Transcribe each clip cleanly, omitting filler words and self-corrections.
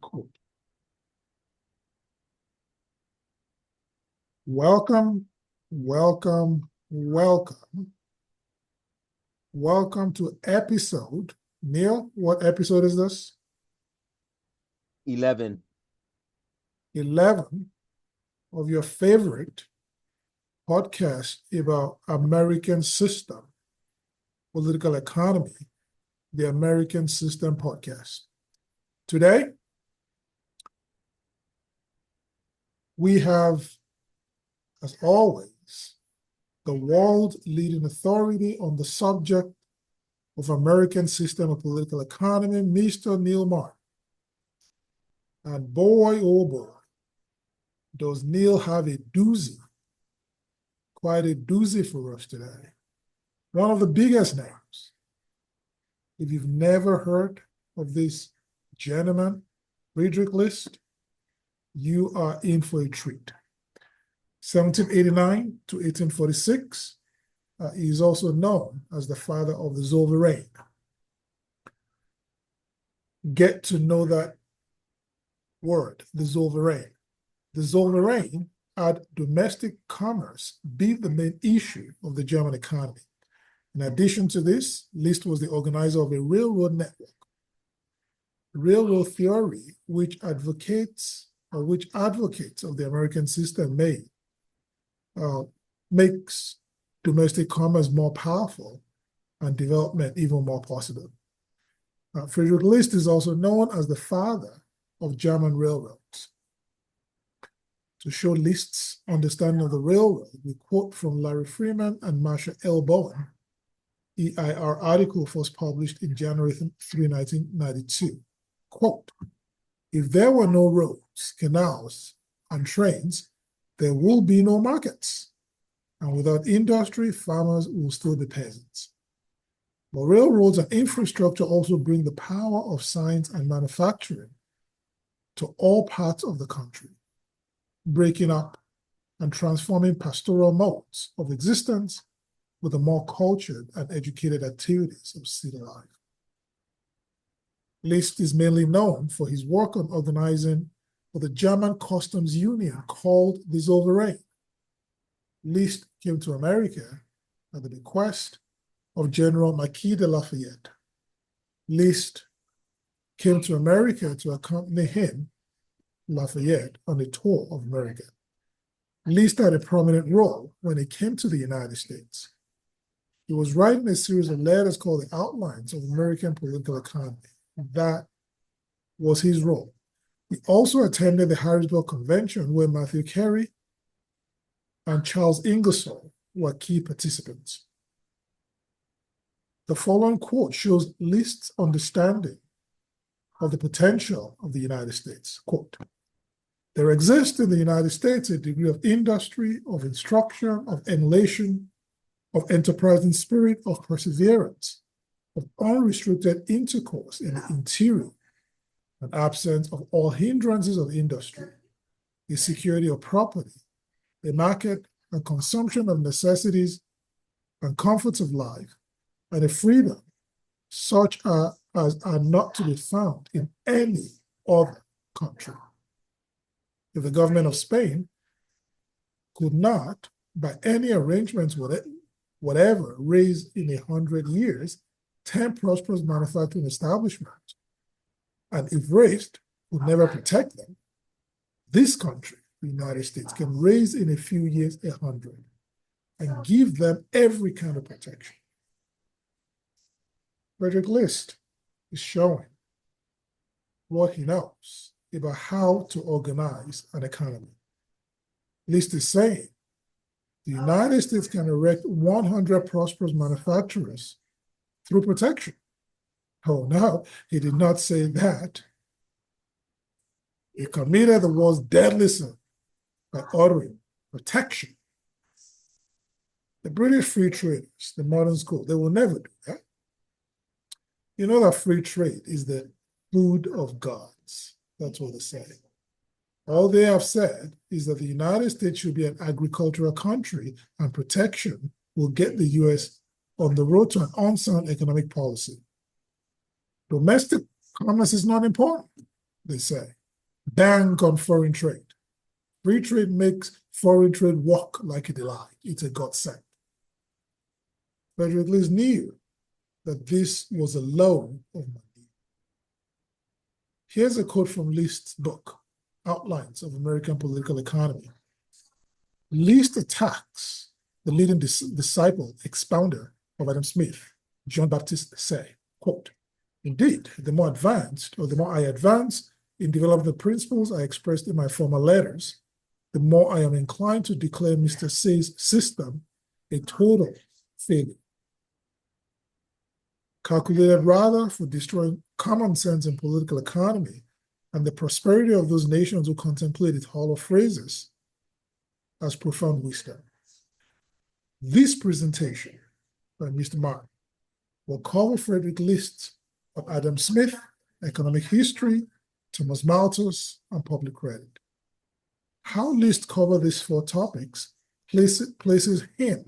Cool. Welcome, welcome, welcome. Welcome to episode. Neil, what episode is this? 11. 11 of your favorite podcast about American system, political economy, the American System Podcast. Today, we have, as always, the world leading authority on the subject of American system of political economy, Mr. Neil Martin. And boy, oh boy, does Neil have a doozy, quite a doozy for us today. One of the biggest names. If you've never heard of this gentleman, Friedrich List, you are in for a treat. 1789 to 1846, he is also known as the father of the Zollverein. Get to know that word, the Zollverein. The Zollverein had domestic commerce be the main issue of the German economy. In addition to this, List was the organizer of a railroad network. Railroad theory, which advocates of the American system makes domestic commerce more powerful and development even more possible. Friedrich List is also known as the father of German railroads. To show List's understanding of the railroad, we quote from Larry Freeman and Marshall L. Bowen, EIR article first published in January 3, 1992. Quote, "If there were no roads, canals, and trains, there will be no markets. And without industry, farmers will still be peasants. But railroads and infrastructure also bring the power of science and manufacturing to all parts of the country, breaking up and transforming pastoral modes of existence with the more cultured and educated activities of city life." List is mainly known for his work on organizing for the German customs union called the Zollverein. List came to America at the bequest of General Marquis de Lafayette. List came to America to accompany him, Lafayette, on a tour of America. List had a prominent role when he came to the United States. He was writing a series of letters called The Outlines of American Political Economy. That was his role. He also attended the Harrisburg Convention, where Matthew Carey and Charles Ingersoll were key participants. The following quote shows List's understanding of the potential of the United States. Quote, "There exists in the United States a degree of industry, of instruction, of emulation, of enterprising spirit, of perseverance, of unrestricted intercourse in the interior, an absence of all hindrances of industry, a security of property, a market and consumption of necessities and comforts of life, and a freedom such as are not to be found in any other country. If the government of Spain could not, by any arrangements whatever, raise in 100 years 10 prosperous manufacturing establishments, and if raised, would never protect them, this country, the United States, can raise in a few years 100 and give them every kind of protection." Friedrich List is showing what he knows about how to organize an economy. List is saying the United States can erect 100 prosperous manufacturers through protection. Oh, no, he did not say that. He committed the world's deadly sin by ordering protection. The British free traders, the modern school, they will never do that. You know that free trade is the food of gods. That's what they say. All they have said is that the United States should be an agricultural country, and protection will get the U.S. on the road to an unsound economic policy. Domestic commerce is not important. they say. Bank on foreign trade. Free trade makes foreign trade work like a delight. It's a godsend. Friedrich List knew that this was a loan of money. Here's a quote from List's book, Outlines of American Political Economy. List attacks the leading disciple, expounder of Adam Smith, John Baptist Say, quote, "Indeed, the more advanced, or the more I advance in developing the principles I expressed in my former letters, the more I am inclined to declare Mr. Say's system a total failure, calculated rather for destroying common sense in political economy and the prosperity of those nations who contemplate its hollow phrases as profound wisdom. This presentation by Mr. Martin will cover Friedrich List of Adam Smith, economic history, Thomas Malthus, and public credit. How List covered these four topics places him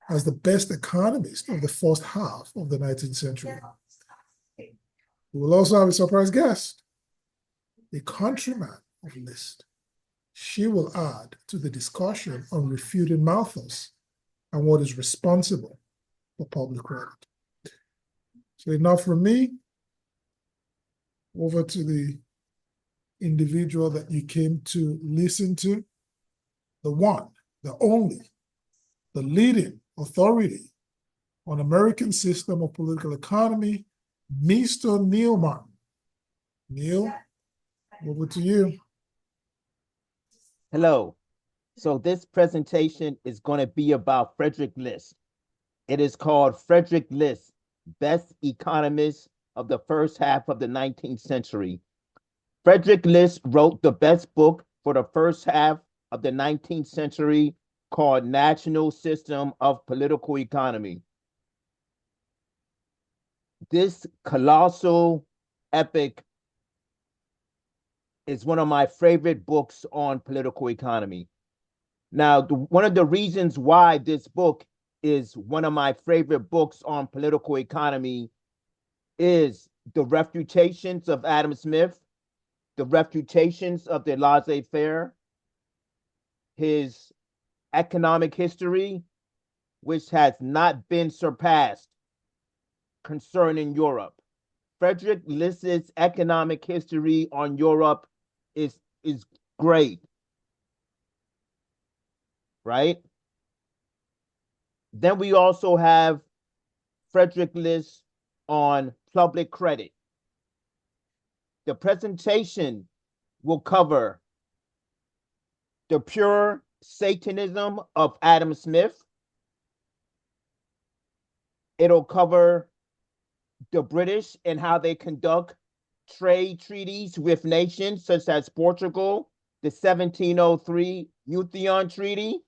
as the best economist of the first half of the 19th century. We will also have a surprise guest, a countryman of List. She will add to the discussion on refuting Malthus and what is responsible for public credit. So enough from me. Over to the individual that you came to listen to, the one, the only, the leading authority on American system of political economy, Mr. Neil Martin. Neil, over to you. Hello. So this presentation is going to be about Friedrich List. It is called Friedrich List, Best Economist of the First Half of the 19th Century. Friedrich List wrote the best book for the first half of the 19th century called National System of Political Economy. This colossal epic is one of my favorite books on political economy. Now, one of the reasons why this book is one of my favorite books on political economy is the refutations of Adam Smith, the refutations of the laissez-faire, his economic history, which has not been surpassed concerning Europe. Friedrich List's economic history on Europe is great, right? Then we also have Friedrich List on public credit. The presentation will cover the pure Satanism of Adam Smith. It'll cover the British and how they conduct trade treaties with nations such as Portugal, the 1703 Methuen Treaty,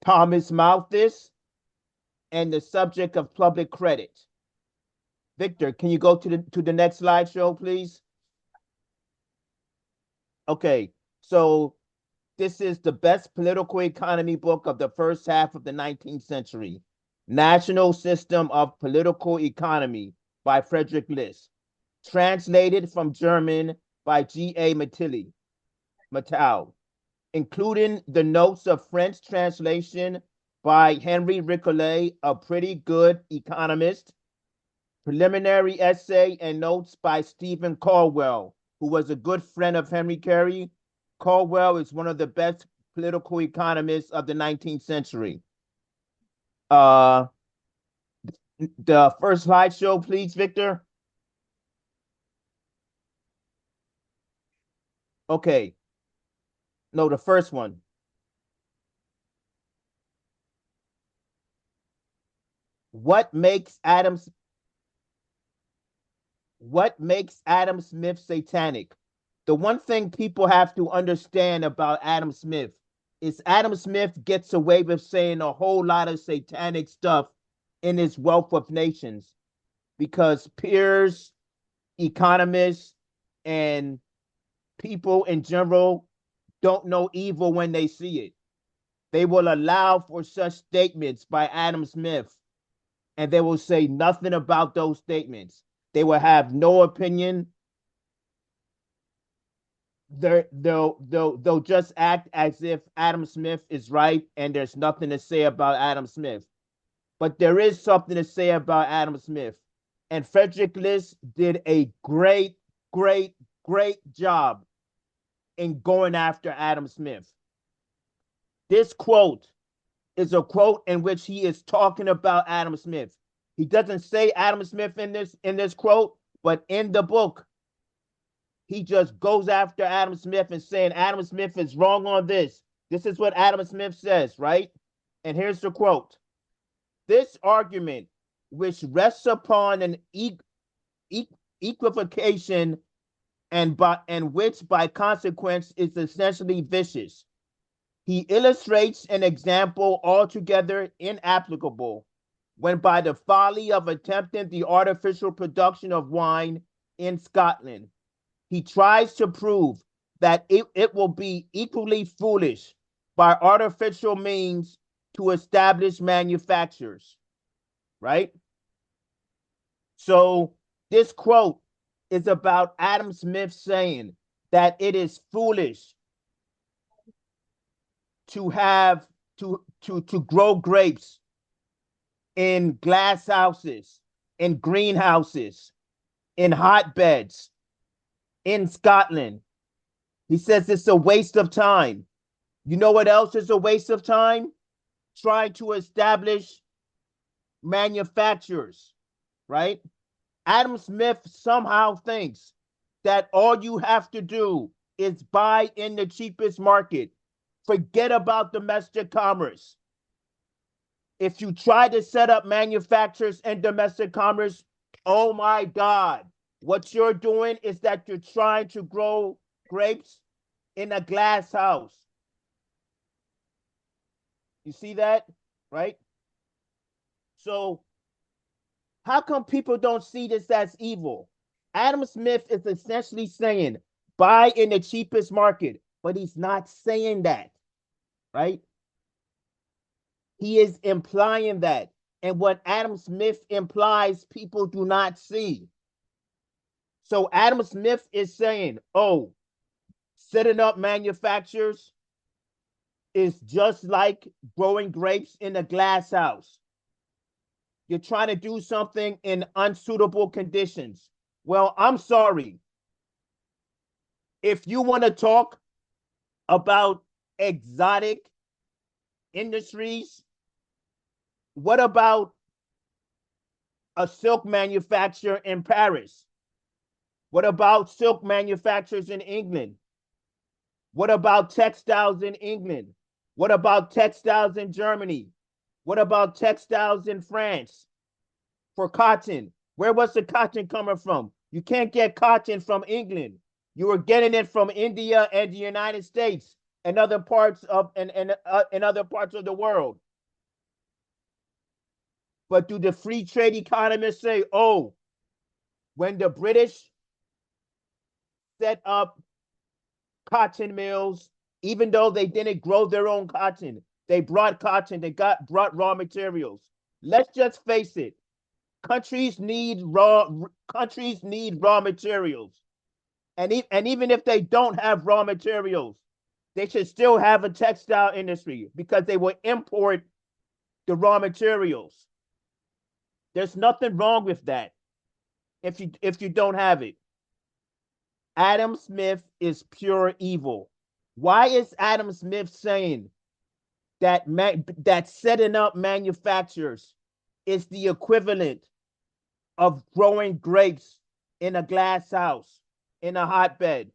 Thomas Malthus, and the subject of public credit. Victor, can you go to the next slideshow, please? Okay, so this is the best political economy book of the first half of the 19th century. National System of Political Economy by Friedrich List. Translated from German by G.A. Matthau, including the notes of French translation by Henry Ricolet, a pretty good economist, preliminary essay and notes by Stephen Caldwell, who was a good friend of Henry Carey. Caldwell is one of the best political economists of the 19th century. The first slideshow, please, Victor. Okay. No, the first one. What makes Adam Smith satanic? The one thing people have to understand about Adam Smith is Adam Smith gets away with saying a whole lot of satanic stuff in his Wealth of Nations because peers, economists, and people in general don't know evil when they see it. They will allow for such statements by Adam Smith, and they will say nothing about those statements. They will have no opinion they'll just act as if Adam Smith is right and there's nothing to say about Adam Smith. But there is something to say about Adam Smith. And Friedrich List did a great, great, great job in going after Adam Smith. This quote is a quote in which he is talking about Adam Smith. He doesn't say Adam Smith in this quote, but in the book, he just goes after Adam Smith and saying Adam Smith is wrong on this. This is what Adam Smith says, right? And here's the quote. This argument, which rests upon an equivocation and which by consequence is essentially vicious. He illustrates an example altogether inapplicable when by the folly of attempting the artificial production of wine in Scotland, he tries to prove that it will be equally foolish by artificial means to establish manufactures, right? So this quote is about Adam Smith saying that it is foolish to have to grow grapes in glass houses, in greenhouses, in hotbeds, in Scotland. He says it's a waste of time. You know what else is a waste of time? Trying to establish manufacturers, right? Adam Smith somehow thinks that all you have to do is buy in the cheapest market. Forget about domestic commerce. If you try to set up manufacturers and domestic commerce, oh my God, what you're doing is that you're trying to grow grapes in a glass house. You see that, right? So how come people don't see this as evil? Adam Smith is essentially saying, buy in the cheapest market, but he's not saying that, right? He is implying that. And what Adam Smith implies, people do not see. So Adam Smith is saying, oh, setting up manufacturers is just like growing grapes in a glass house. You're trying to do something in unsuitable conditions. Well, I'm sorry. If you want to talk about exotic industries, what about a silk manufacturer in Paris? What about silk manufacturers in England? What about textiles in England? What about textiles in Germany? What about textiles in France for cotton? Where was the cotton coming from? You can't get cotton from England. You were getting it from India and the United States and other parts of other parts of the world. But do the free trade economists say, oh, when the British set up cotton mills, even though they didn't grow their own cotton, they brought cotton, they brought raw materials. Let's just face it. Countries need raw materials. And even if they don't have raw materials, they should still have a textile industry because they will import the raw materials. There's nothing wrong with that if you don't have it. Adam Smith is pure evil. Why is Adam Smith saying that setting up manufacturers is the equivalent of growing grapes in a glass house, in a hotbed?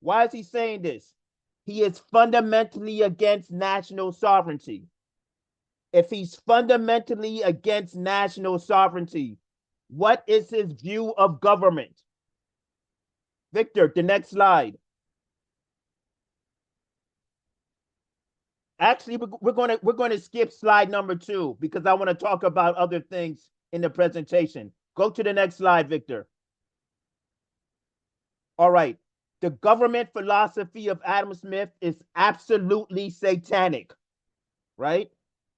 Why is he saying this? He is fundamentally against national sovereignty. If he's fundamentally against national sovereignty, what is his view of government? Victor, the next slide. Actually, we're going to skip slide number 2 because I want to talk about other things in the presentation. Go to the next slide, Victor. All right. The government philosophy of Adam Smith is absolutely satanic, right?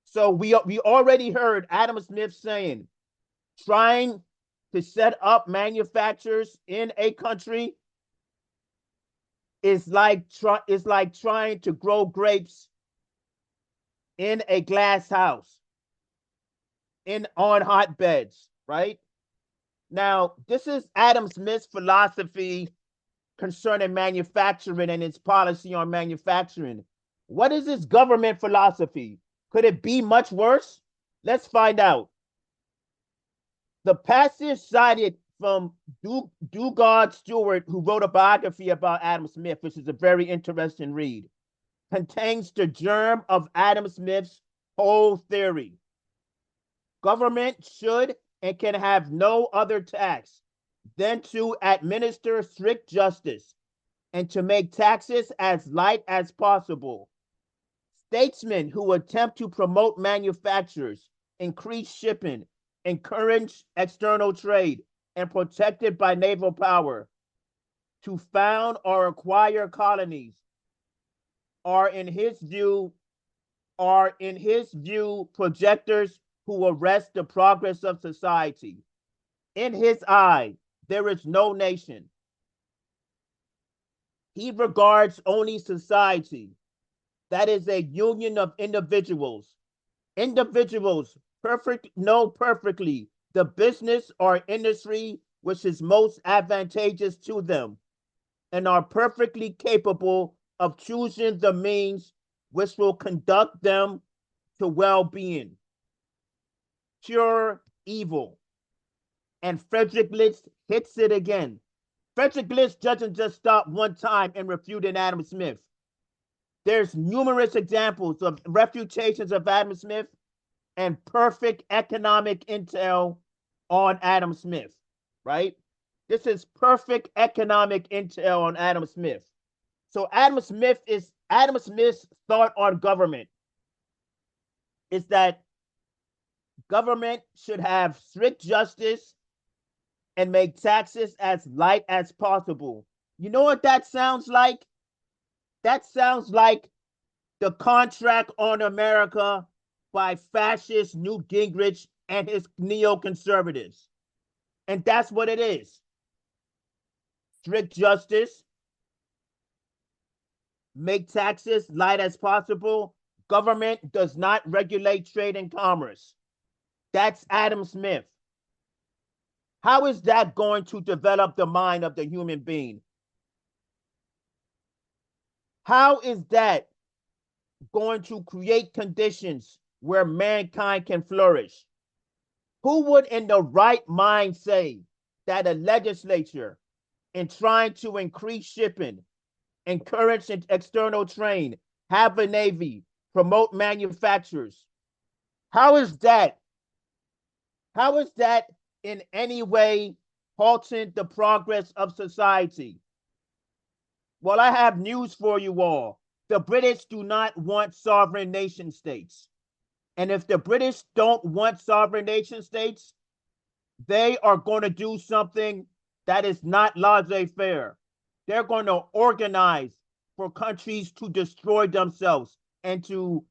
So we already heard Adam Smith saying, trying to set up manufacturers in a country is like trying to grow grapes in a glass house, on hotbeds, right? Now, this is Adam Smith's philosophy concerning manufacturing and its policy on manufacturing. What is his government philosophy? Could it be much worse? Let's find out. The passage cited from Dugard Stewart, who wrote a biography about Adam Smith, which is a very interesting read, contains the germ of Adam Smith's whole theory. Government should and can have no other task than to administer strict justice and to make taxes as light as possible. Statesmen who attempt to promote manufactures, increase shipping, encourage external trade, and protected by naval power, to found or acquire colonies, are in his view projectors who arrest the progress of society. In his eye, there is no nation. He regards only society, that is a union of individuals. Individuals know perfectly the business or industry which is most advantageous to them, and are perfectly capable of choosing the means which will conduct them to well-being. Pure evil. And Friedrich List hits it again. Friedrich List doesn't just stop one time in refuting Adam Smith. There's numerous examples of refutations of Adam Smith and perfect economic intel on Adam Smith, right? This is perfect economic intel on Adam Smith. So Adam Smith's thought on government is that government should have strict justice and make taxes as light as possible. You know what that sounds like? That sounds like the Contract on America by fascist Newt Gingrich and his neoconservatives. And that's what it is. Strict justice, make taxes light as possible. Government does not regulate trade and commerce. That's Adam Smith. How is that going to develop the mind of the human being? How is that going to create conditions where mankind can flourish? Who would in the right mind say that a legislature, in trying to increase shipping, encourage external trade, have a navy, promote manufacturers, how is that in any way halting the progress of society? Well, I have news for you all. The British do not want sovereign nation states. And if the British don't want sovereign nation states, they are going to do something that is not laissez-faire. They're going to organize for countries to destroy themselves and to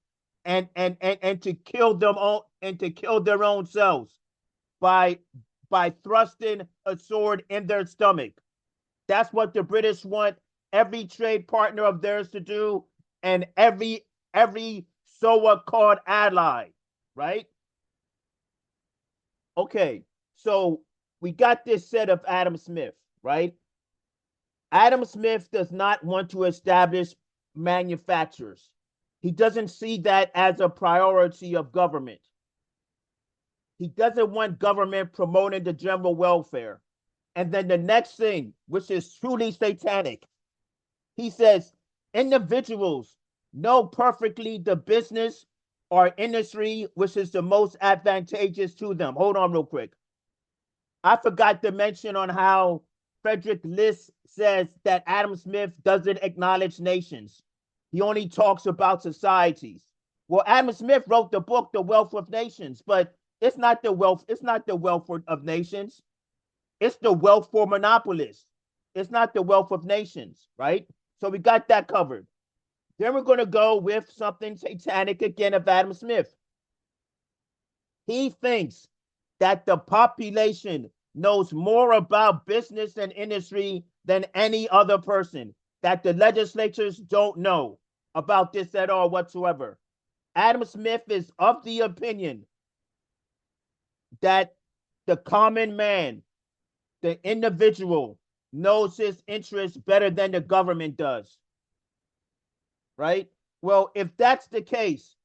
kill them all, and to kill their own selves by thrusting a sword in their stomach. That's what the British want every trade partner of theirs to do, and every so-called ally, right? Okay, so we got this set of Adam Smith, right? Adam Smith does not want to establish manufacturers. He doesn't see that as a priority of government. He doesn't want government promoting the general welfare. And then the next thing, which is truly satanic, he says individuals know perfectly the business or industry which is the most advantageous to them. Hold on real quick. I forgot to mention on how Friedrich List says that Adam Smith doesn't acknowledge nations. He only talks about societies. Well, Adam Smith wrote the book, The Wealth of Nations, but it's not the wealth of nations. It's the wealth for monopolists. It's not the wealth of nations, right? So we got that covered. Then we're going to go with something satanic again of Adam Smith. He thinks that the population knows more about business and industry than any other person. that the legislatures don't know about this at all whatsoever. Adam Smith is of the opinion that the common man, the individual, knows his interests better than the government does. Right? Well, if that's the case,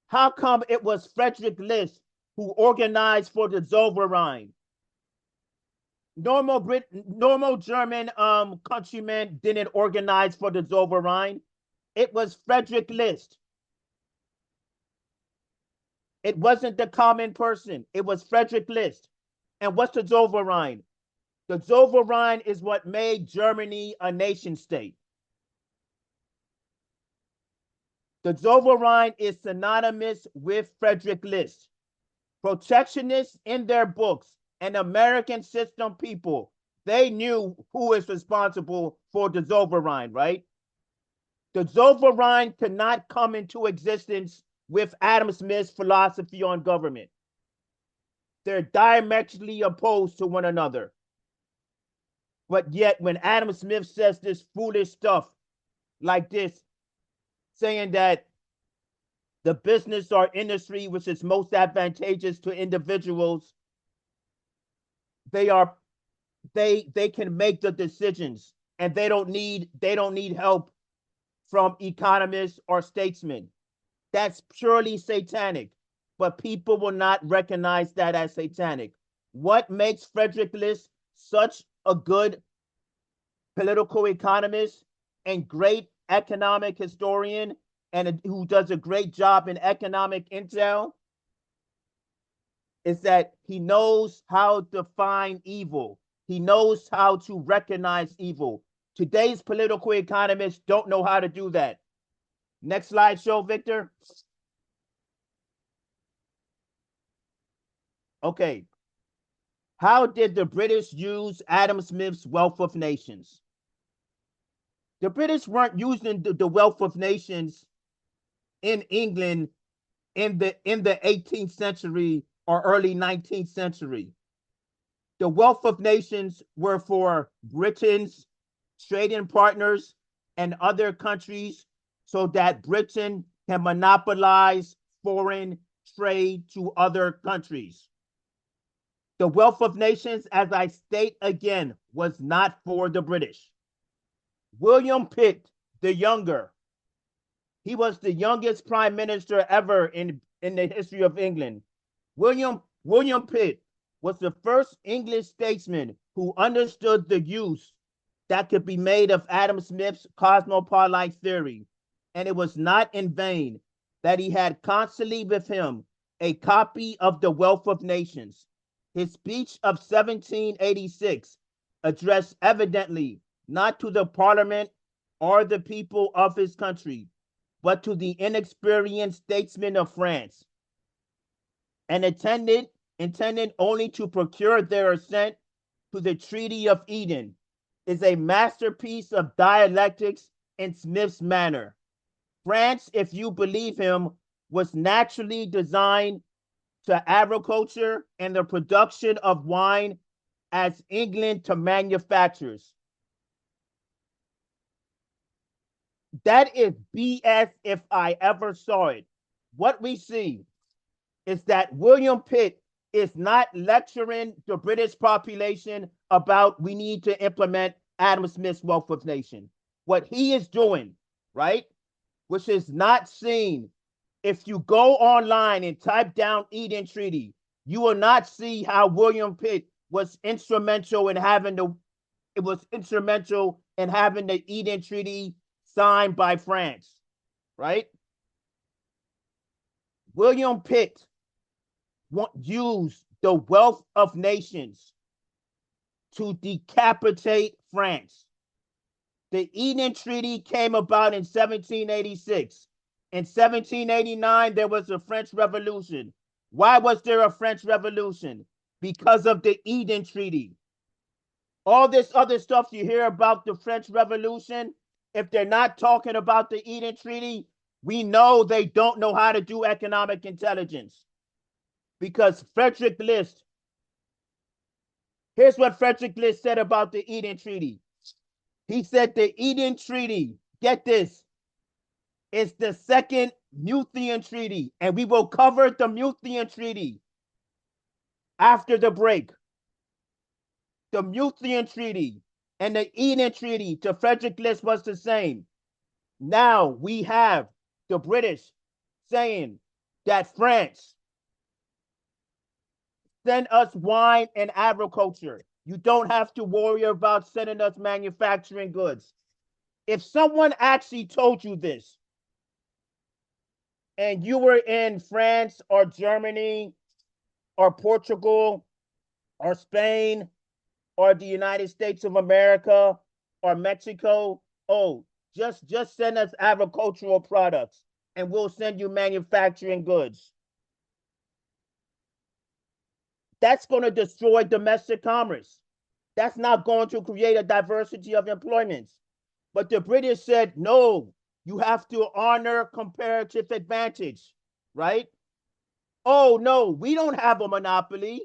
how come it was Friedrich List who organized for the Zollverein? Normal German countrymen didn't organize for the Zollverein. It was Friedrich List. It wasn't the common person. It was Friedrich List. And what's the Zollverein? The Zollverein is what made Germany a nation state. The Zollverein is synonymous with Friedrich List. Protectionists in their books and American system people, they knew who is responsible for the Zollverein, right? The Zollverein could not come into existence with Adam Smith's philosophy on government. They're diametrically opposed to one another. But yet, when Adam Smith says this foolish stuff like this, saying that the business or industry which is most advantageous to individuals, they can make the decisions, and they don't need help from economists or statesmen. That's purely satanic, but people will not recognize that as satanic. What makes Friedrich List such a good political economist and great economic historian, and who does a great job in economic intel, is that he knows how to find evil. He knows how to recognize evil. Today's political economists don't know how to do that. Next slide show, Victor. Okay. How did the British use Adam Smith's Wealth of Nations? The British weren't using the Wealth of Nations in England in the 18th century or early 19th century. The Wealth of Nations were for Britain's trading partners and other countries, so that Britain can monopolize foreign trade to other countries. The Wealth of Nations, as I state again, was not for the British. William Pitt the Younger, he was the youngest prime minister ever in the history of England. William Pitt was the first English statesman who understood the use that could be made of Adam Smith's cosmopolite theory. And it was not in vain that he had constantly with him a copy of the Wealth of Nations. His speech of 1786 addressed evidently not to the parliament or the people of his country, but to the inexperienced statesmen of France, and intended only to procure their assent to the Treaty of Eden, is a masterpiece of dialectics in Smith's manner. France, if you believe him, was naturally designed to agriculture and the production of wine as England to manufactures. That is BS if I ever saw it. What we see is that William Pitt is not lecturing the British population about we need to implement Adam Smith's Wealth of Nations. What he is doing, right, which is not seen, if you go online and type down Eden Treaty, you will not see how William Pitt was instrumental in having the Eden Treaty signed by France, right? William Pitt used the Wealth of Nations to decapitate France. The Eden Treaty came about in 1786. In 1789, there was a French Revolution. Why was there a French Revolution? Because of the Eden Treaty. All this other stuff you hear about the French Revolution, if they're not talking about the Eden Treaty, we know they don't know how to do economic intelligence. Because Friedrich List Here's what Friedrich List said about the Eden Treaty. He said the Eden Treaty, get this, is the second Methuen Treaty, and we will cover the Methuen Treaty after the break. The Methuen Treaty and the Eden Treaty to Friedrich List was the same. Now we have the British saying that France send us wine and agriculture. You don't have to worry about sending us manufacturing goods. If someone actually told you this, and you were in France or Germany or Portugal or Spain or the United States of America or Mexico, oh, just send us agricultural products and we'll send you manufacturing goods. That's going to destroy domestic commerce. That's not going to create a diversity of employments. But the British said, no, you have to honor comparative advantage, right? Oh, no, we don't have a monopoly.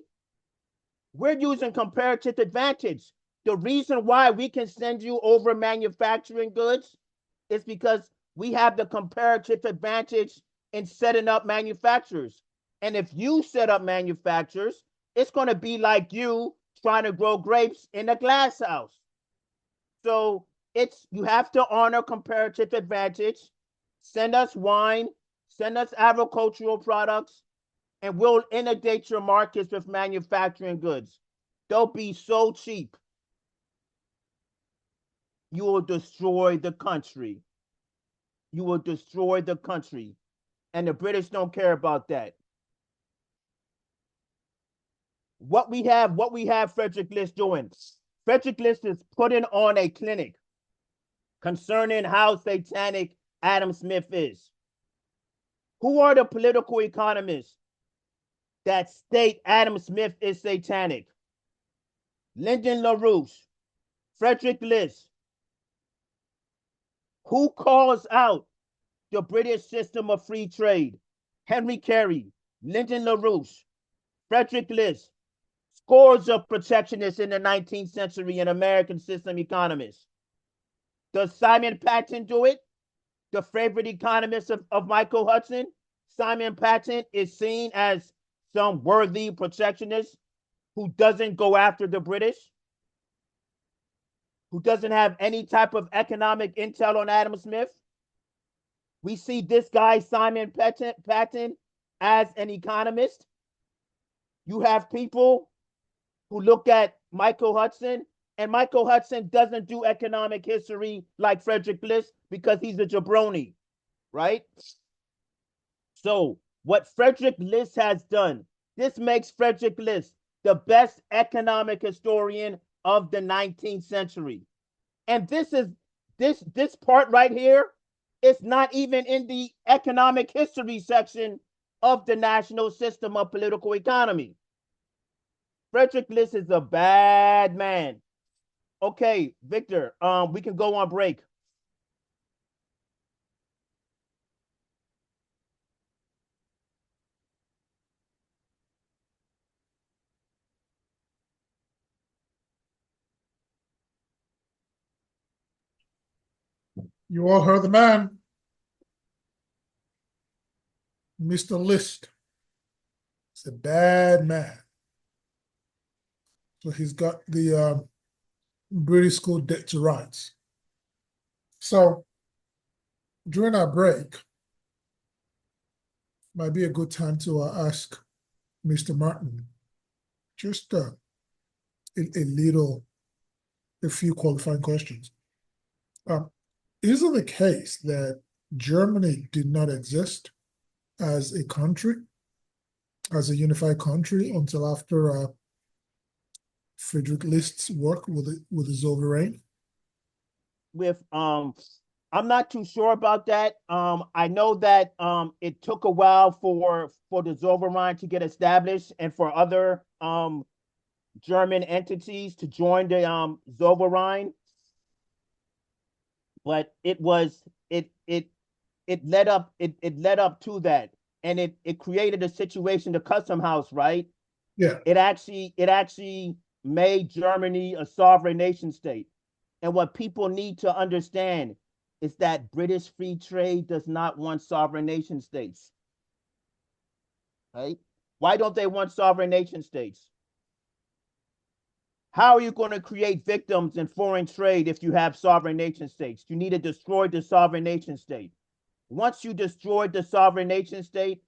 We're using comparative advantage. The reason why we can send you over manufacturing goods is because we have the comparative advantage in setting up manufacturers. And if you set up manufacturers, it's going to be like you trying to grow grapes in a glass house. So you have to honor comparative advantage. Send us wine, send us agricultural products, and we'll inundate your markets with manufacturing goods. They'll be so cheap. You will destroy the country. You will destroy the country. And the British don't care about that. What we have Friedrich List doing. Friedrich List is putting on a clinic concerning how satanic Adam Smith is. Who are the political economists that state Adam Smith is satanic? Lyndon LaRouche, Friedrich List. Who calls out the British system of free trade? Henry Carey, Lyndon LaRouche, Friedrich List. Scores of protectionists in the 19th century and American system economists. Does Simon Patten do it? The favorite economist of Michael Hudson? Simon Patten is seen as some worthy protectionist who doesn't go after the British, who doesn't have any type of economic intel on Adam Smith. We see this guy, Simon Patten, as an economist. You have people who look at Michael Hudson, and Michael Hudson doesn't do economic history like Friedrich List because he's a jabroni, right? So what Friedrich List has done, this makes Friedrich List the best economic historian of the 19th century. And this part right here is not even in the economic history section of the National System of Political Economy. Friedrich List is a bad man. Okay, Victor, we can go on break. You all heard the man, Mr. List. He's a bad man. So he's got the British school debt to rights. So during our break, might be a good time to ask Mr. Martin just a few qualifying questions. Is it the case that Germany did not exist as a country, as a unified country, until after Friedrich List's work with the Zollverein? I'm not too sure about that. I know that it took a while for the Zollverein to get established and for other German entities to join the Zollverein. But it led up to that, and it created a situation, the custom house, right? Yeah. It actually made Germany a sovereign nation state. And what people need to understand is that British free trade does not want sovereign nation states. Right? Why don't they want sovereign nation states? How are you going to create victims in foreign trade if you have sovereign nation states? You need to destroy the sovereign nation state. Once you destroy the sovereign nation state,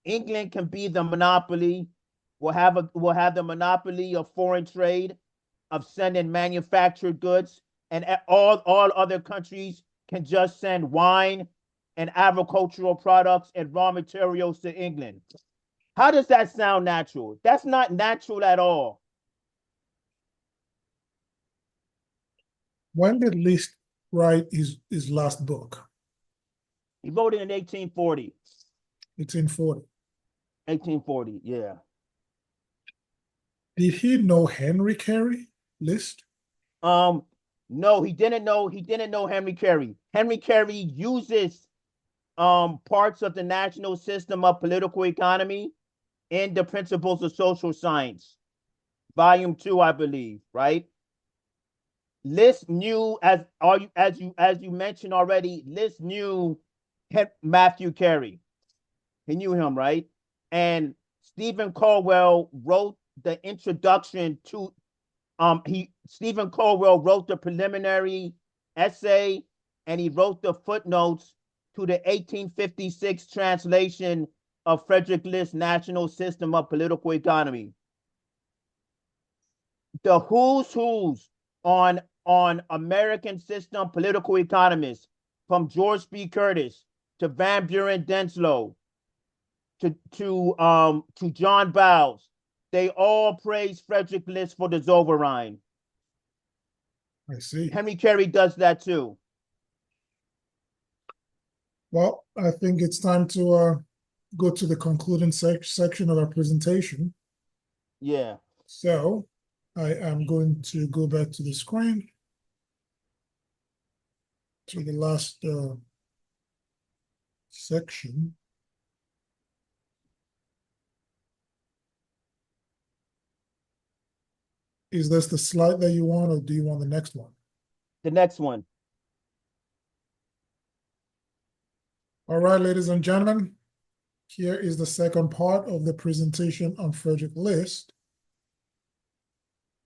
England can be the monopoly, will have the monopoly of foreign trade, of sending manufactured goods, and all other countries can just send wine and agricultural products and raw materials to England. How does that sound natural? That's not natural at all. When did List write his last book? He wrote it in 1840. 1840. 1840, yeah. Did he know Henry Carey, List? No, he didn't know Henry Carey. Henry Carey uses parts of the national system of political economy in the Principles of Social Science, volume 2, I believe, right? List knew, as you mentioned already, List knew Matthew Carey. He knew him, right? And Stephen Colwell wrote the introduction to Stephen Colwell wrote the preliminary essay, and he wrote the footnotes to the 1856 translation of Friedrich List's National System of Political Economy. The who's on American system political economists, from George B. Curtis to Van Buren Denslow to John Bowles, they all praise Friedrich List for the Zollverein. I see. Henry Carey does that too. Well, I think it's time to go to the concluding section of our presentation. Yeah. So I am going to go back to the screen to the last section. Is this the slide that you want, or do you want the next one? The next one. All right, ladies and gentlemen, here is the second part of the presentation on Friedrich List.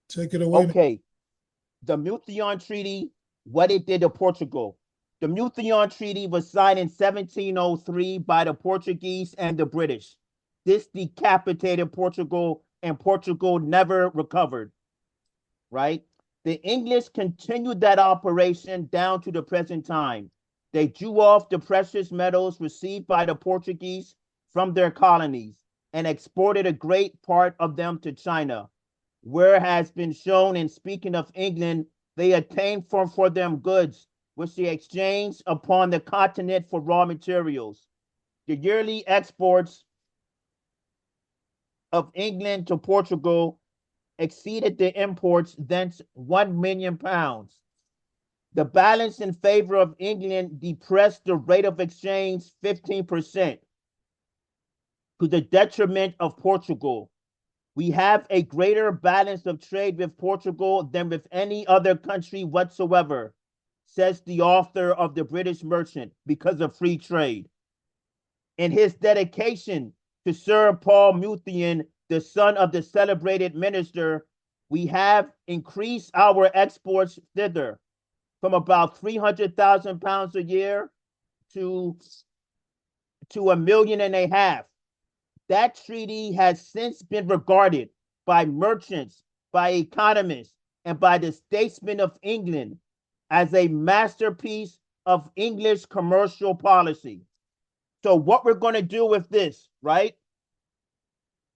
Take it away. Okay. The Methuen Treaty, what it did to Portugal. The Methuen Treaty was signed in 1703 by the Portuguese and the British. This decapitated Portugal, and Portugal never recovered, right? The English continued that operation down to the present time. They drew off the precious metals received by the Portuguese from their colonies and exported a great part of them to China, where has been shown in speaking of England, they obtained for them goods which they exchanged upon the continent for raw materials. The yearly exports of England to Portugal exceeded the imports, thence 1 million pounds. The balance in favor of England depressed the rate of exchange 15% to the detriment of Portugal. We have a greater balance of trade with Portugal than with any other country whatsoever, says the author of The British Merchant, because of free trade. In his dedication to Sir Paul Methuen, the son of the celebrated minister, we have increased our exports thither from about 300,000 pounds a year to 1.5 million. That treaty has since been regarded by merchants, by economists, and by the statesmen of England as a masterpiece of English commercial policy. So what we're going to do with this, right,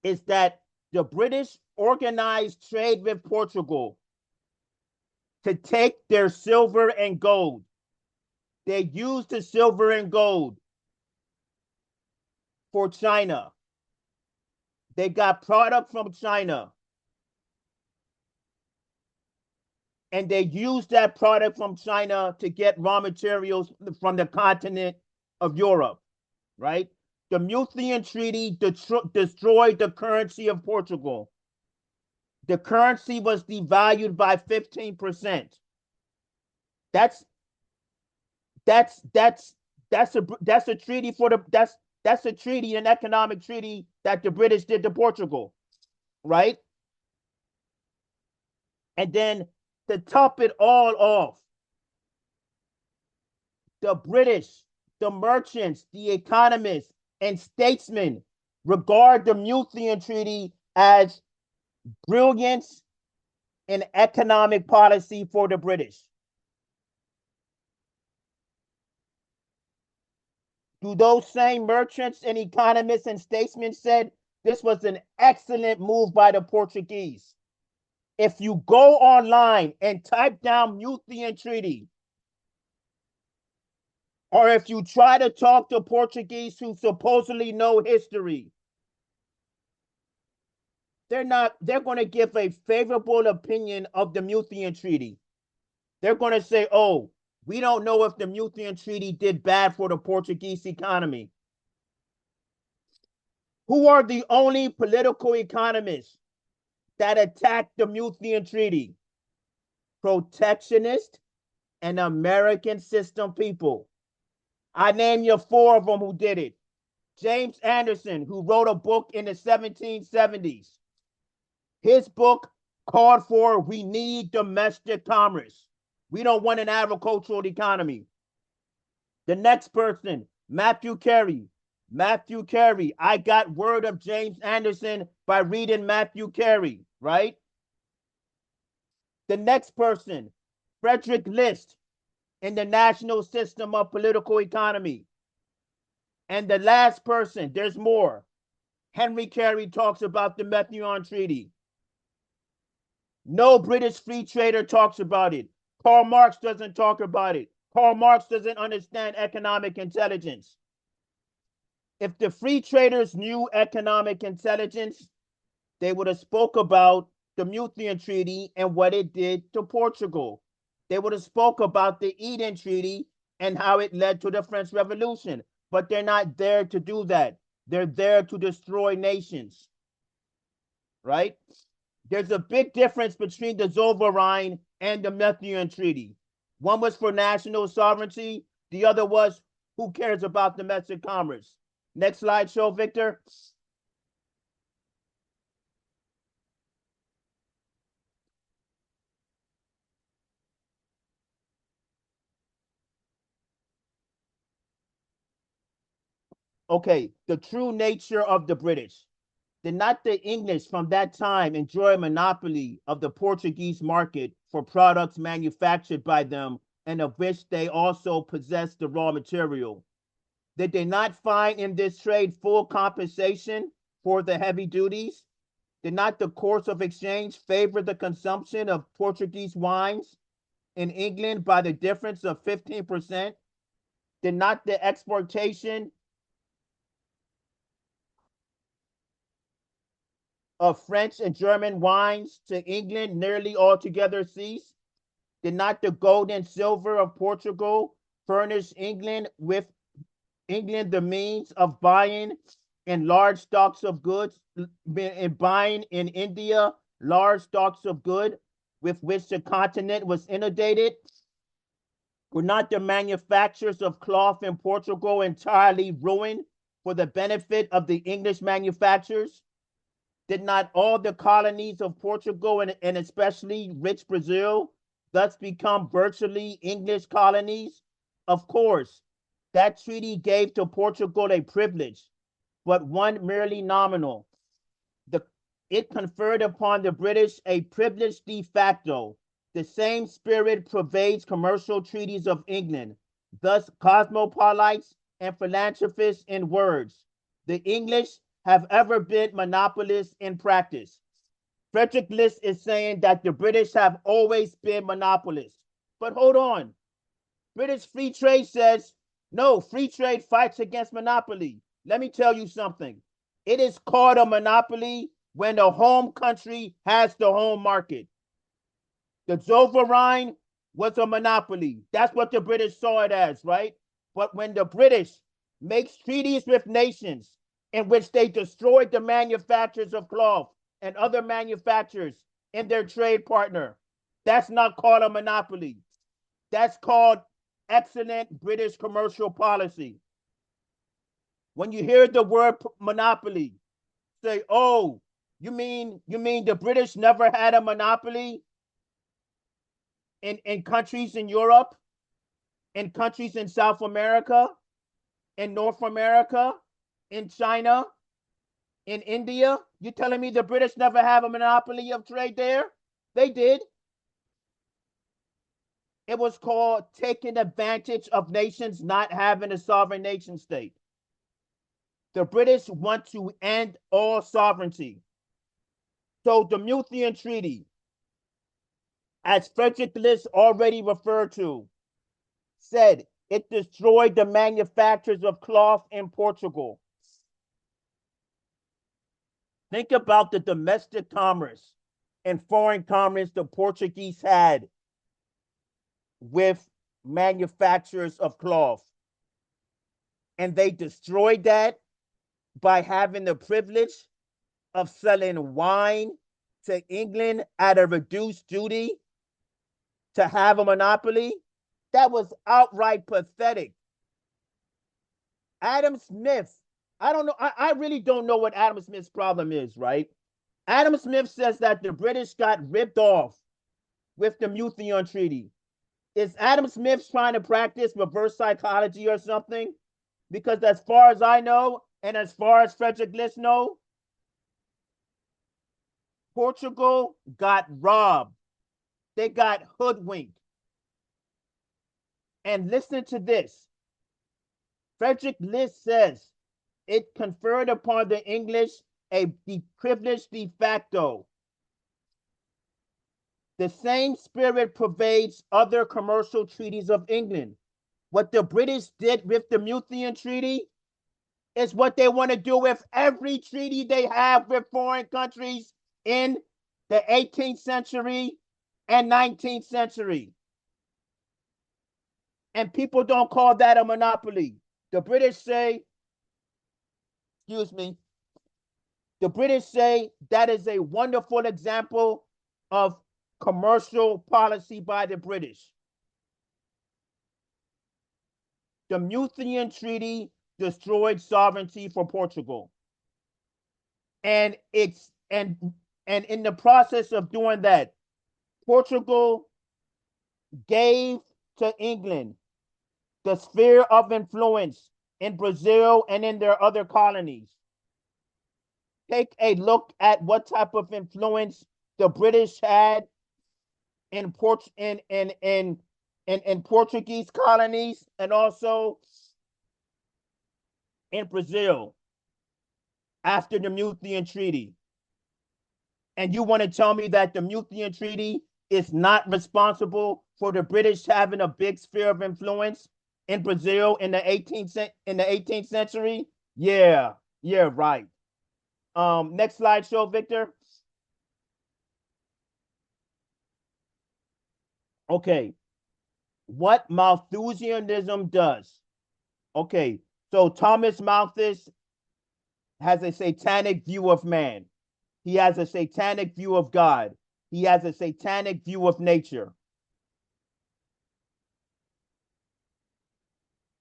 is that the British organized trade with Portugal to take their silver and gold. They used the silver and gold for China. They got product from China, and they used that product from China to get raw materials from the continent of Europe, right? The Methuen Treaty destroyed the currency of Portugal. the currency was devalued by 15%. That's a treaty for the that's a treaty, an economic treaty that the British did to Portugal, right? And then to top it all off, the British, the merchants, the economists, and statesmen regard the Methuen Treaty as brilliance in economic policy for the British. Do those same merchants and economists and statesmen said this was an excellent move by the Portuguese? If you go online and type down Methuen Treaty, or if you try to talk to Portuguese who supposedly know history, they're going to give a favorable opinion of the Methuen Treaty. They're going to say, oh, we don't know if the Methuen Treaty did bad for the Portuguese economy. Who are the only political economists that attacked the Methuen Treaty? Protectionist and American system people. I name you 4 of them who did it. James Anderson, who wrote a book in the 1770s. His book called for, we need domestic commerce. We don't want an agricultural economy. The next person, Matthew Carey. Matthew Carey. I got word of James Anderson by reading Matthew Carey, right? The next person, Friedrich List, in the national system of political economy. And the last person, there's more. Henry Carey talks about the Methuen Treaty. No British free trader talks about it. Karl Marx doesn't talk about it. Karl Marx doesn't understand economic intelligence. If the free traders knew economic intelligence, they would have spoke about the Methuen Treaty and what it did to Portugal. They would have spoke about the Eden Treaty and how it led to the French Revolution. But they're not there to do that. They're there to destroy nations, right? There's a big difference between the Zollverein and the Methuen Treaty. One was for national sovereignty. The other was, who cares about domestic commerce? Next slide show, Victor. Okay, the true nature of the British. Did not the English from that time enjoy a monopoly of the Portuguese market for products manufactured by them and of which they also possessed the raw material? Did they not find in this trade full compensation for the heavy duties? Did not the course of exchange favor the consumption of Portuguese wines in England by the difference of 15%? Did not the exportation of French and German wines to England nearly altogether cease? Did not the gold and silver of Portugal furnish England the means of buying in large stocks of goods, and buying in India large stocks of goods with which the continent was inundated? Were not the manufacturers of cloth in Portugal entirely ruined for the benefit of the English manufacturers? Did not all the colonies of Portugal and especially rich Brazil thus become virtually English colonies? Of course, that treaty gave to Portugal a privilege, but one merely nominal. It conferred upon the British a privilege de facto. The same spirit pervades commercial treaties of England. Thus, cosmopolites and philanthropists in words. The English have ever been monopolists in practice. Friedrich List is saying that the British have always been monopolists. But hold on. British free trade says, no, free trade fights against monopoly. Let me tell you something. It is called a monopoly when the home country has the home market. The Zollverein was a monopoly. That's what the British saw it as, right? But when the British makes treaties with nations in which they destroyed the manufacturers of cloth and other manufacturers in their trade partner. That's not called a monopoly. That's called excellent British commercial policy. When you hear the word monopoly, say, oh, you mean the British never had a monopoly in countries in Europe, in countries in South America, in North America, in China, in India? You telling me the British never have a monopoly of trade there? They did. It was called taking advantage of nations not having a sovereign nation state. The British want to end all sovereignty. So the Methuen Treaty, as Friedrich List already referred to, said it destroyed the manufacturers of cloth in Portugal. Think about the domestic commerce and foreign commerce the Portuguese had with manufacturers of cloth. And they destroyed that by having the privilege of selling wine to England at a reduced duty to have a monopoly. That was outright pathetic. Adam Smith, I don't know, I really don't know what Adam Smith's problem is, right? Adam Smith says that the British got ripped off with the Methuen Treaty. Is Adam Smith trying to practice reverse psychology or something? Because as far as I know, and as far as Friedrich List knows, Portugal got robbed. They got hoodwinked. And listen to this. Friedrich List says it conferred upon the English the privilege de facto. The same spirit pervades other commercial treaties of England. What the British did with the Methuen Treaty is what they want to do with every treaty they have with foreign countries in the 18th century and 19th century. And people don't call that a monopoly. The British say, the British say that is a wonderful example of commercial policy by the British. The Methuen Treaty destroyed sovereignty for Portugal. And in the process of doing that, Portugal gave to England the sphere of influence in Brazil and in their other colonies. Take a look at what type of influence the British had in Portuguese colonies and also in Brazil after the Methuen Treaty. And you want to tell me that the Methuen Treaty is not responsible for the British having a big sphere of influence in Brazil in the 18th century? Yeah, right. Next slide show, Victor. Okay, what Malthusianism does. Okay, so Thomas Malthus has a satanic view of man. He has a satanic view of God. He has a satanic view of nature.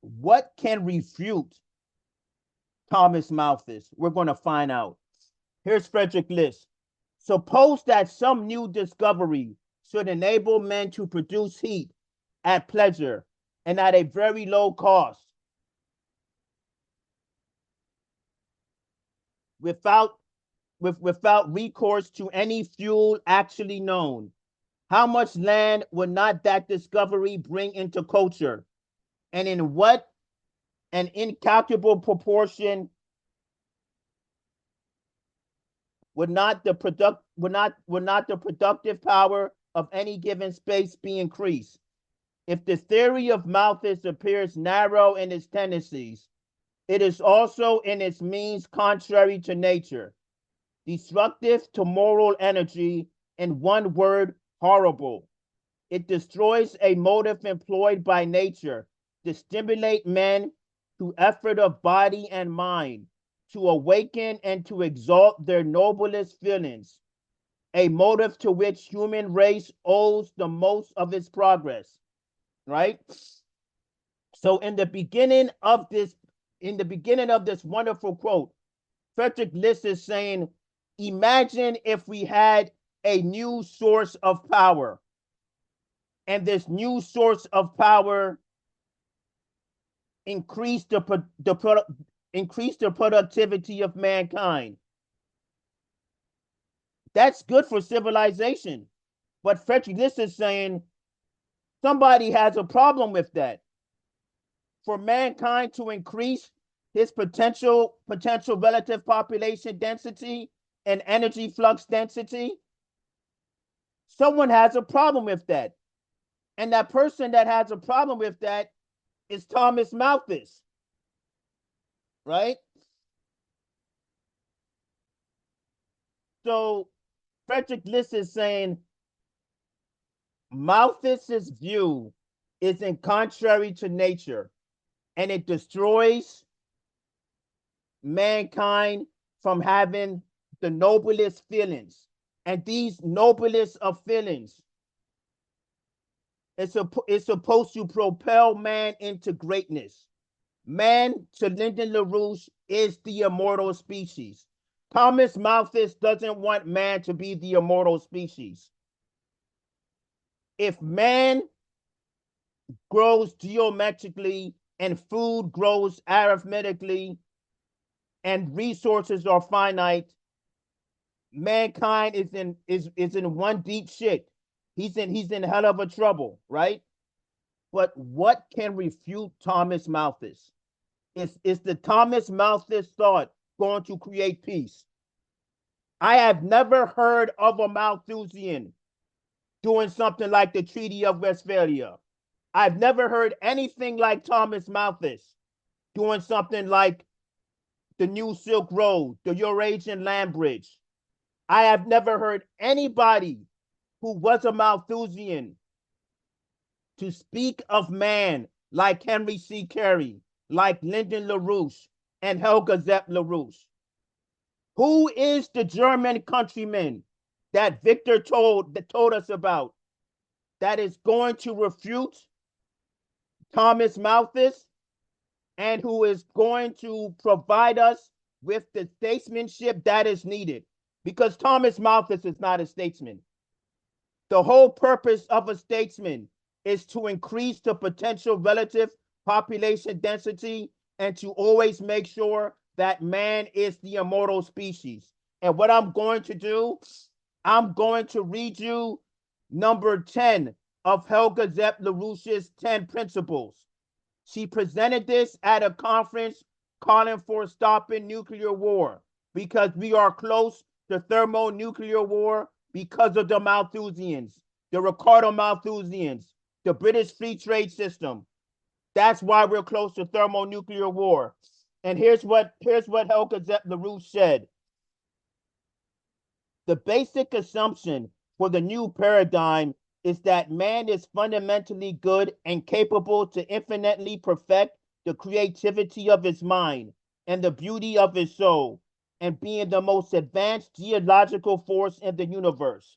What can refute Thomas Malthus? We're going to find out. Here's Friedrich List. Suppose that some new discovery should enable men to produce heat at pleasure and at a very low cost without recourse to any fuel actually known. How much land would not that discovery bring into culture? And in what an incalculable proportion would not the productive power of any given space be increased? If the theory of Malthus appears narrow in its tendencies, it is also in its means contrary to nature, destructive to moral energy, in one word, horrible. It destroys a motive employed by nature to stimulate men to effort of body and mind, to awaken and to exalt their noblest feelings, a motive to which human race owes the most of its progress, right? So in the beginning of this wonderful quote, Friedrich List is saying, imagine if we had a new source of power, and this new source of power increased the productivity of mankind. That's good for civilization. But Friedrich List is saying somebody has a problem with that. For mankind to increase his potential relative population density and energy flux density, someone has a problem with that. And that person that has a problem with that is Thomas Malthus, right? So Friedrich List is saying Malthus's view is in contrary to nature, and it destroys mankind from having the noblest feelings. And these noblest of feelings is supposed to propel man into greatness. Man, to Lyndon LaRouche, is the immortal species. Thomas Malthus doesn't want man to be the immortal species. If man grows geometrically and food grows arithmetically and resources are finite, mankind is in one deep shit. He's in hell of a trouble, right? But what can refute Thomas Malthus? Is the Thomas Malthus thought going to create peace? I have never heard of a Malthusian doing something like the Treaty of Westphalia. I've never heard anything like Thomas Malthus doing something like the New Silk Road, the Eurasian Land Bridge. I have never heard anybody who was a Malthusian to speak of man like Henry C. Carey, like Lyndon LaRouche, and Helga Zepp LaRouche. Who is the German countryman that Victor told us about that is going to refute Thomas Malthus and who is going to provide us with the statesmanship that is needed? Because Thomas Malthus is not a statesman. The whole purpose of a statesman is to increase the potential relative population density and to always make sure that man is the immortal species. And what I'm going to do, I'm going to read you number 10 of Helga Zepp LaRouche's 10 principles. She presented this at a conference calling for stopping nuclear war because we are close to thermonuclear war because of the Malthusians, the Ricardo Malthusians, the British free trade system. That's why we're close to thermonuclear war. And here's what Helga Zepp LaRouche said. The basic assumption for the new paradigm is that man is fundamentally good and capable to infinitely perfect the creativity of his mind and the beauty of his soul, and being the most advanced geological force in the universe,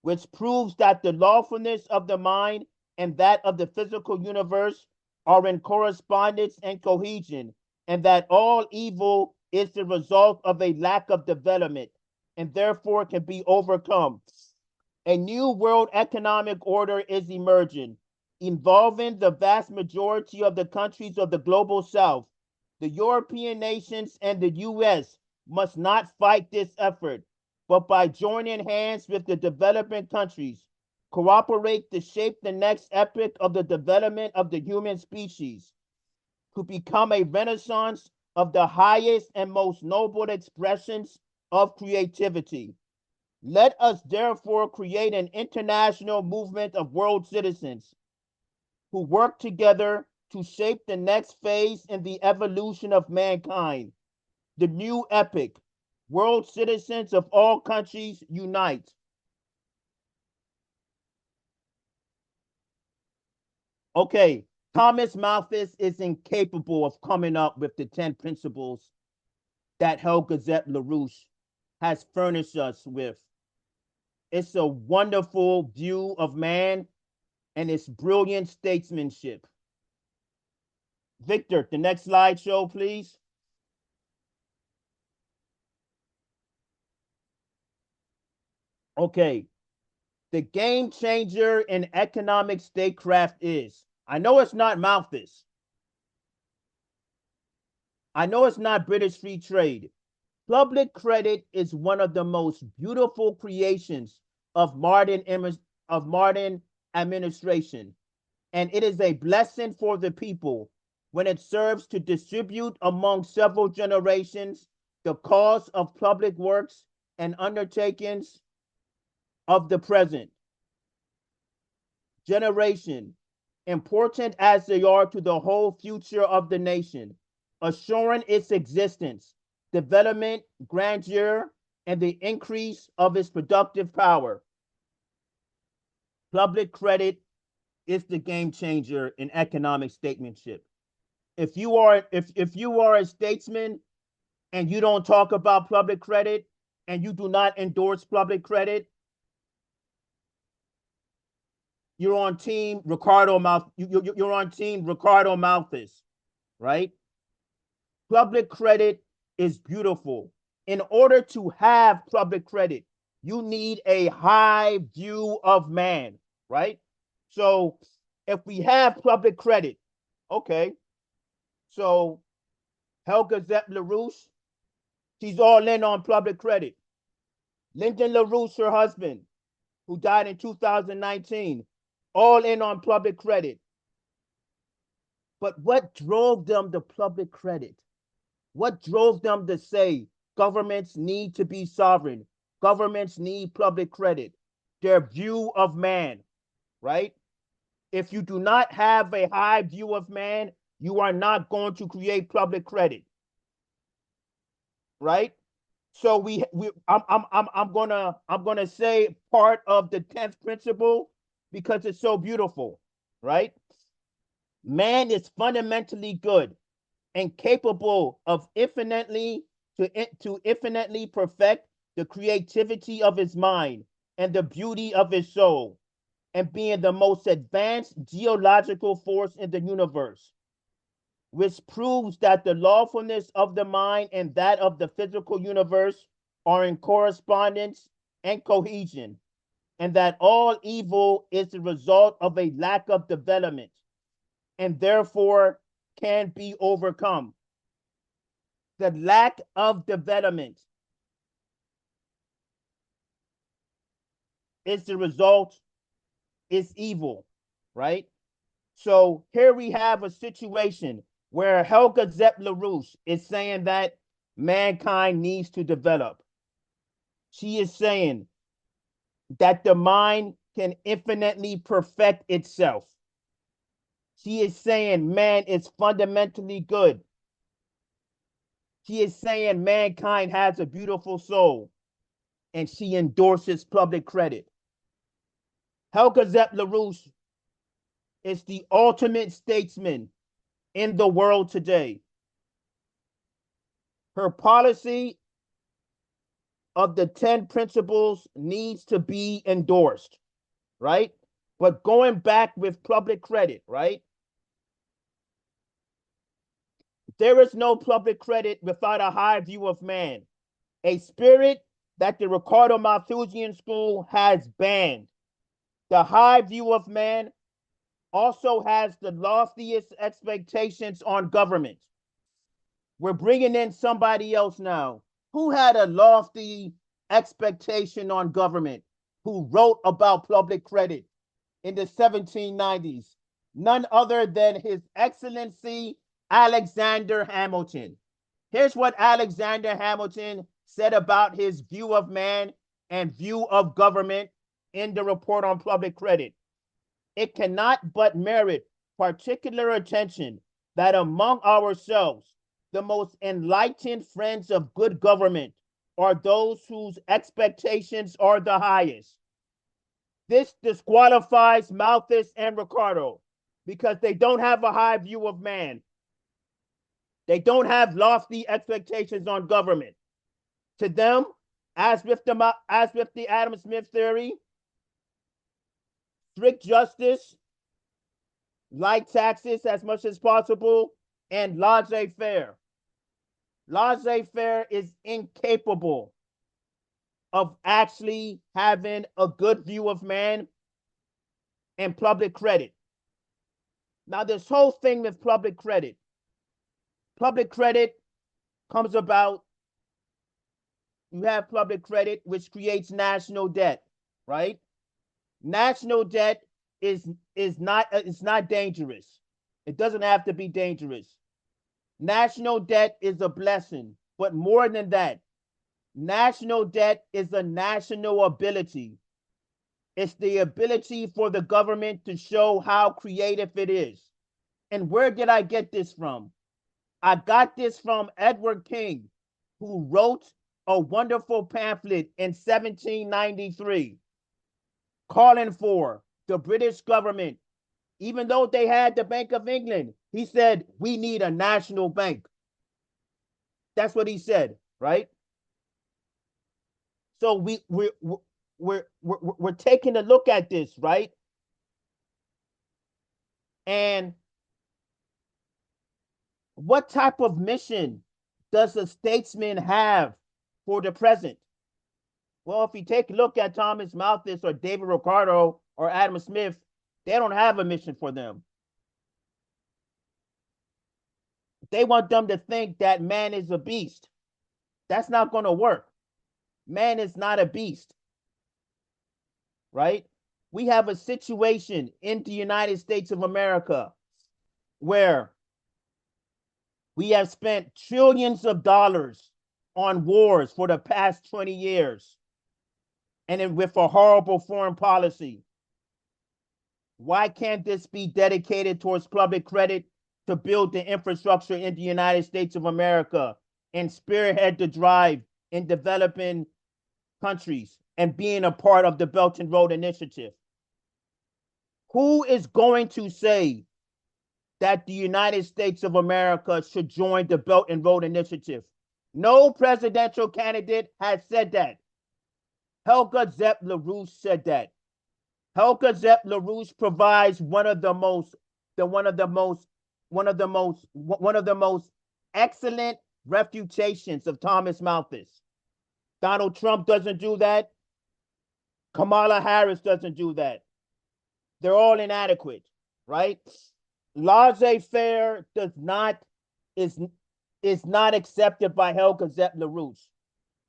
which proves that the lawfulness of the mind and that of the physical universe are in correspondence and cohesion, and that all evil is the result of a lack of development and therefore can be overcome. A new world economic order is emerging, involving the vast majority of the countries of the global south. The European nations and the US must not fight this effort, but by joining hands with the developing countries, cooperate to shape the next epoch of the development of the human species, to become a renaissance of the highest and most noble expressions of creativity. Let us therefore create an international movement of world citizens who work together to shape the next phase in the evolution of mankind. The new epoch. World citizens of all countries unite. Okay, Thomas Malthus is incapable of coming up with the 10 principles that Helga Zepp LaRouche has furnished us with. It's a wonderful view of man and its brilliant statesmanship. Victor, the next slideshow, please. Okay. The game changer in economic statecraft is, I know it's not Malthus. I know it's not British free trade. Public credit is one of the most beautiful creations of modern administration, and it is a blessing for the people when it serves to distribute among several generations the cost of public works and undertakings of the present generation, important as they are to the whole future of the nation, assuring its existence, development, grandeur, and the increase of its productive power. Public credit is the game changer in economic statesmanship. If you are a statesman and you don't talk about public credit and you do not endorse public credit, you're on team Ricardo you're on team Ricardo Malthus, right? Public credit is beautiful. In order to have public credit, you need a high view of man, right? So if we have public credit, okay, so Helga Zepp LaRouche, she's all in on public credit. Lyndon LaRouche, her husband, who died in 2019, all in on public credit. But what drove them to public credit? What drove them to say governments need to be sovereign? Governments need public credit. Their view of man, right? If you do not have a high view of man, you are not going to create public credit, right? So I'm gonna say part of the 10th principle because it's so beautiful, right? Man is fundamentally good and capable of infinitely perfect the creativity of his mind and the beauty of his soul, and being the most advanced geological force in the universe, which proves that the lawfulness of the mind and that of the physical universe are in correspondence and cohesion, and that all evil is the result of a lack of development, and therefore can be overcome. The lack of development is the result, is evil, right? So here we have a situation where Helga Zepp LaRouche is saying that mankind needs to develop. She is saying that the mind can infinitely perfect itself. She is saying man is fundamentally good. She is saying mankind has a beautiful soul, and she endorses public credit. Helga Zepp LaRouche is the ultimate statesman in the world today. Her policy of the 10 principles needs to be endorsed, right? But going back with public credit, right? There is no public credit without a high view of man, a spirit that the Ricardo Malthusian school has banned. The high view of man also has the loftiest expectations on government. We're bringing in somebody else now who had a lofty expectation on government, who wrote about public credit in the 1790s, none other than His Excellency Alexander Hamilton. Here's what Alexander Hamilton said about his view of man and view of government in the report on public credit. It cannot but merit particular attention that among ourselves, the most enlightened friends of good government are those whose expectations are the highest. This disqualifies Malthus and Ricardo because they don't have a high view of man. They don't have lofty expectations on government. To them, As with the Adam Smith theory, strict justice, light taxes as much as possible, and laissez-faire. Laissez-faire is incapable of actually having a good view of man and public credit. Now, this whole thing with public credit comes about. You have public credit, which creates national debt, right? National debt is not dangerous. It doesn't have to be dangerous. National debt is a blessing, but more than that, national debt is a national ability. It's the ability for the government to show how creative it is. And where did I get this from? I got this from Edward King, who wrote a wonderful pamphlet in 1793 calling for the British government, even though they had the Bank of England, he said, we need a national bank. That's what he said, right? So we're taking a look at this, right? And what type of mission does a statesman have for the present? Well, if you take a look at Thomas Malthus or David Ricardo or Adam Smith, they don't have a mission for them. They want them to think that man is a beast. That's not going to work. Man is not a beast, right? We have a situation in the United States of America where we have spent trillions of dollars on wars for the past 20 years, and then with a horrible foreign policy. Why can't this be dedicated towards public credit to build the infrastructure in the United States of America and spearhead the drive in developing countries and being a part of the Belt and Road Initiative? Who is going to say that the United States of America should join the Belt and Road Initiative? No presidential candidate has said that. Helga Zepp LaRouche said that. Helga Zepp LaRouche provides one of the most excellent refutations of Thomas Malthus. Donald Trump doesn't do that. Kamala Harris doesn't do that. They're all inadequate, right? Laissez-faire is not accepted by Helga Zepp LaRouche,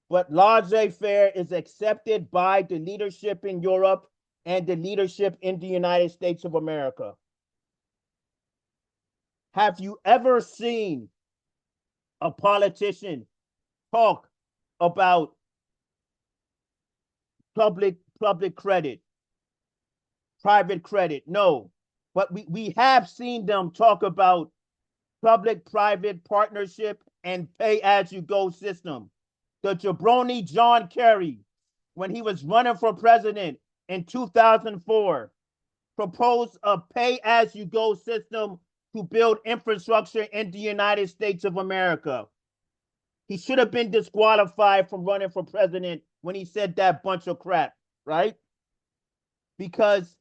but laissez-faire is accepted by the leadership in Europe and the leadership in the United States of America. Have you ever seen a politician talk about public credit, private credit? No, but we have seen them talk about public-private partnership and pay-as-you-go system. The jabroni John Kerry, when he was running for president in 2004, proposed a pay-as-you-go system to build infrastructure in the United States of America. He should have been disqualified from running for president when he said that bunch of crap, right? Because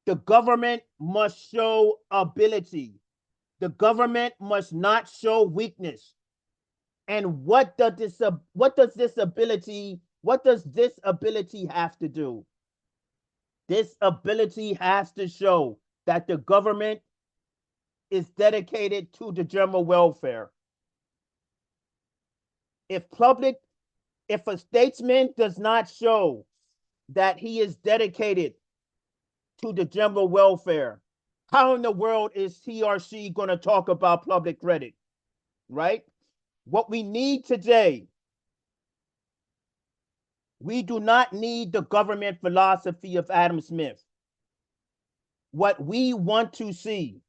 the government must show ability. The government must not show weakness. And what does this ability have to do? This ability has to show that the government is dedicated to the general welfare. If a statesman does not show that he is dedicated to the general welfare, how in the world is he or she going to talk about public credit, right? What we need today, we do not need the government philosophy of Adam Smith. What we want to see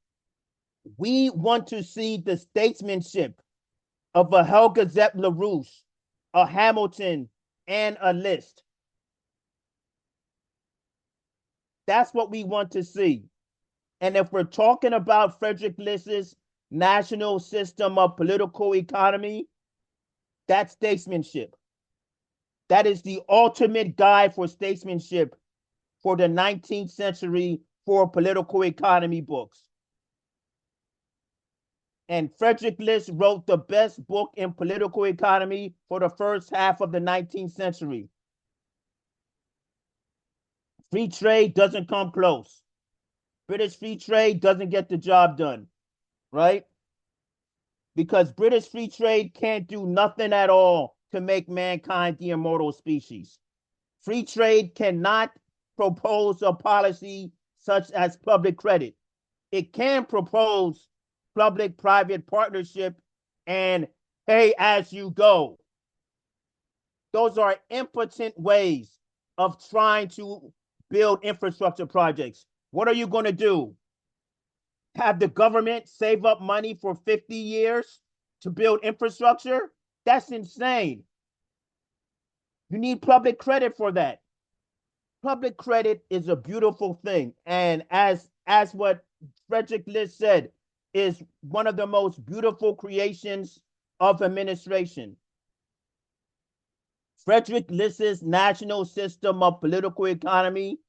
the statesmanship of a Helga Zepp LaRouche, a Hamilton, and a List. That's what we want to see. And if we're talking about Friedrich List's national system of political economy, that's statesmanship. That is the ultimate guide for statesmanship for the 19th century for political economy books. And Friedrich List wrote the best book in political economy for the first half of the 19th century. Free trade doesn't come close. British free trade doesn't get the job done, right? Because British free trade can't do nothing at all to make mankind the immortal species. Free trade cannot propose a policy such as public credit. It can propose public-private partnership and pay as you go. Those are impotent ways of trying to build infrastructure projects. What are you going to do? Have the government save up money for 50 years to build infrastructure? That's insane. You need public credit for that. Public credit is a beautiful thing. And as what Friedrich List said, is one of the most beautiful creations of administration. Friedrich List's national system of political economy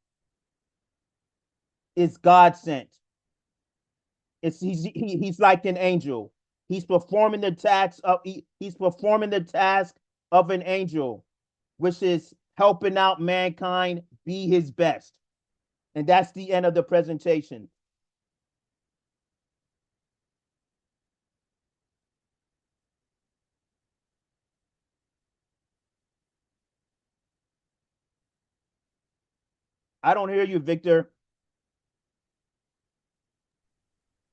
is God sent. He's like an angel. He's performing the task of an angel, which is helping out mankind be his best. And that's the end of the presentation. I don't hear you, Victor.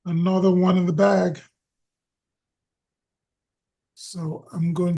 Another one in the bag. So I'm going